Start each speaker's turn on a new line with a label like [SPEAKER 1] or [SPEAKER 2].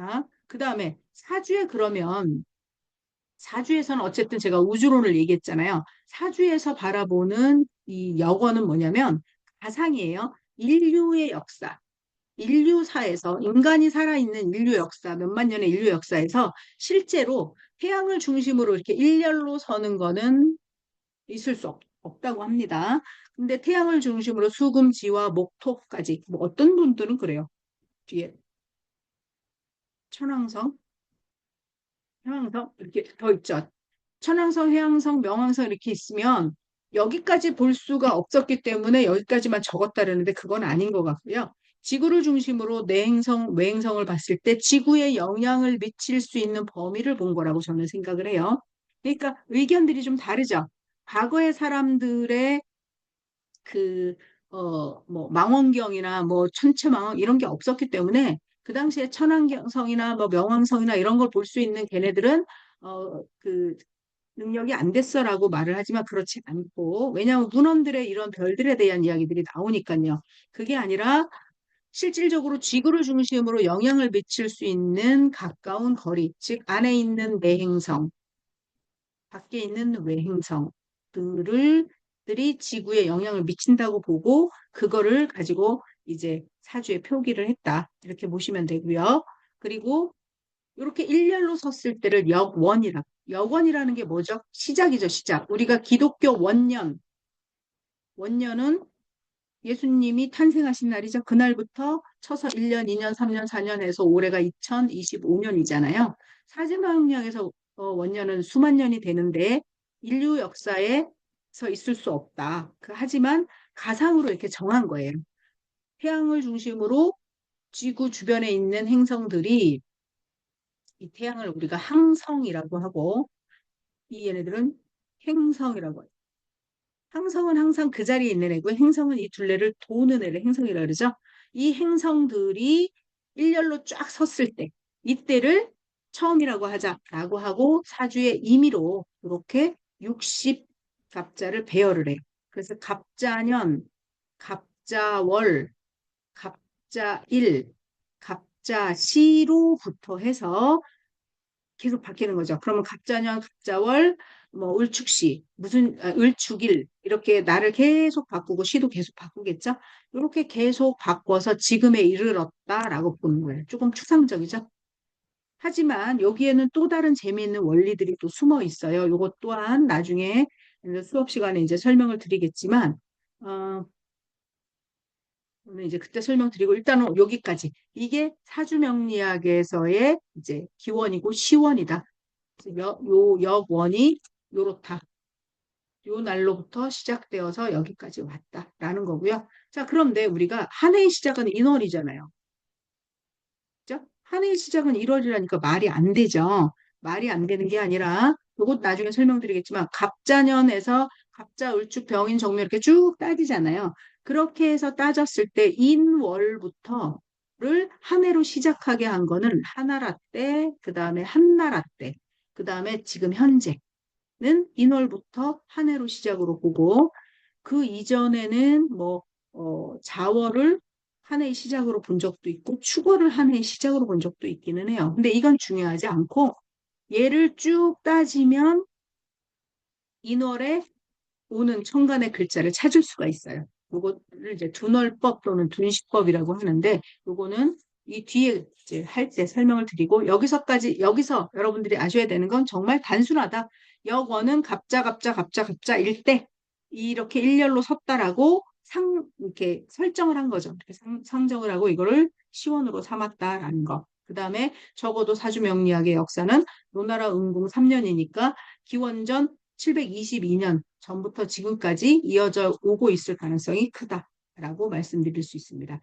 [SPEAKER 1] 자, 그 다음에 사주에 그러면 사주에서는 어쨌든 제가 우주론을 얘기했잖아요. 사주에서 바라보는 이 역원은 뭐냐면 가상이에요. 인류의 역사, 인류사에서 인간이 살아있는 인류 역사, 몇만 년의 인류 역사에서 실제로 태양을 중심으로 이렇게 일렬로 서는 거는 있을 수 없다고 합니다. 근데 태양을 중심으로 수금, 지화, 목토까지 뭐 어떤 분들은 그래요. 뒤에 천왕성, 해왕성 이렇게 더 있죠. 천왕성, 해왕성, 명왕성 이렇게 있으면 여기까지 볼 수가 없었기 때문에 여기까지만 적었다라는데 그건 아닌 것 같고요. 지구를 중심으로 내행성, 외행성을 봤을 때 지구에 영향을 미칠 수 있는 범위를 본 거라고 저는 생각을 해요. 그러니까 의견들이 좀 다르죠. 과거의 사람들의 그, 뭐, 망원경이나 뭐, 천체망원 이런 게 없었기 때문에 그 당시에 천왕성이나 뭐, 명왕성이나 이런 걸 볼 수 있는 걔네들은, 그, 능력이 안 됐어라고 말을 하지만 그렇지 않고, 왜냐하면 문헌들의 이런 별들에 대한 이야기들이 나오니까요. 그게 아니라 실질적으로 지구를 중심으로 영향을 미칠 수 있는 가까운 거리, 즉, 안에 있는 내행성, 밖에 있는 외행성들을 들이 지구에 영향을 미친다고 보고 그거를 가지고 이제 사주에 표기를 했다. 이렇게 보시면 되고요. 그리고 이렇게 일렬로 섰을 때를 역원이라. 역원이라는 게 뭐죠? 시작이죠, 시작. 우리가 기독교 원년, 원년은 예수님이 탄생하신 날이죠. 그날부터 쳐서 1년, 2년, 3년, 4년 해서 올해가 2025년이잖아요. 사제명령에서 원년은 수만 년이 되는데 인류 역사에서 있을 수 없다. 하지만 가상으로 이렇게 정한 거예요. 태양을 중심으로 지구 주변에 있는 행성들이 이 태양을 우리가 항성이라고 하고 이 얘네들은 행성이라고 해요. 항성은 항상 그 자리에 있는 애고 행성은 이 둘레를 도는 애를 행성이라고 그러죠. 이 행성들이 일렬로 쫙 섰을 때 이때를 처음이라고 하자라고 하고 사주의 임의로 이렇게 60갑자를 배열을 해요. 그래서 갑자년, 갑자월, 갑자일, 갑자시로부터 해서 계속 바뀌는 거죠. 그러면 갑자년, 갑자월, 뭐 을축시, 무슨 을축일 이렇게 날을 계속 바꾸고 시도 계속 바꾸겠죠. 이렇게 계속 바꿔서 지금에 이르렀다라고 보는 거예요. 조금 추상적이죠. 하지만 여기에는 또 다른 재미있는 원리들이 또 숨어 있어요. 이것 또한 나중에 수업 시간에 이제 설명을 드리겠지만, 어, 오늘 이제 그때 설명드리고 일단은 여기까지. 이게 사주명리학에서의 이제 기원이고 시원이다. 요 역원이 요렇다. 요 날로부터 시작되어서 여기까지 왔다라는 거고요. 자, 그런데 우리가 한 해의 시작은 인월이잖아요. 그죠? 한 해의 시작은 1월이라니까 말이 안 되죠. 말이 안 되는 게 아니라 요것 나중에 설명드리겠지만 갑자년에서 갑자, 을축, 병인, 정묘 이렇게 쭉 따지잖아요. 그렇게 해서 따졌을 때 인월부터를 한 해로 시작하게 한 거는 한나라 때, 그 다음에 한나라 때, 그 다음에 지금 현재 는 인월부터 한 해로 시작으로 보고 그 이전에는 뭐 자월을 한 해의 시작으로 본 적도 있고 축월을 한 해의 시작으로 본 적도 있기는 해요. 근데 이건 중요하지 않고 얘를 쭉 따지면 인월에 오는 천간의 글자를 찾을 수가 있어요. 요거를 이제 둔월법 또는 둔시법이라고 하는데 요거는 이 뒤에 이제 할 때 설명을 드리고 여기서 여러분들이 아셔야 되는 건 정말 단순하다. 역원은 갑자 갑자 갑자 갑자일 때 이렇게 일렬로 섰다라고 이렇게 설정을 한 거죠. 이렇게 상정을 하고 이거를 시원으로 삼았다라는 거. 그 다음에 적어도 사주명리학의 역사는 노나라 은공 3년이니까 기원전 722년 전부터 지금까지 이어져 오고 있을 가능성이 크다라고 말씀드릴 수 있습니다.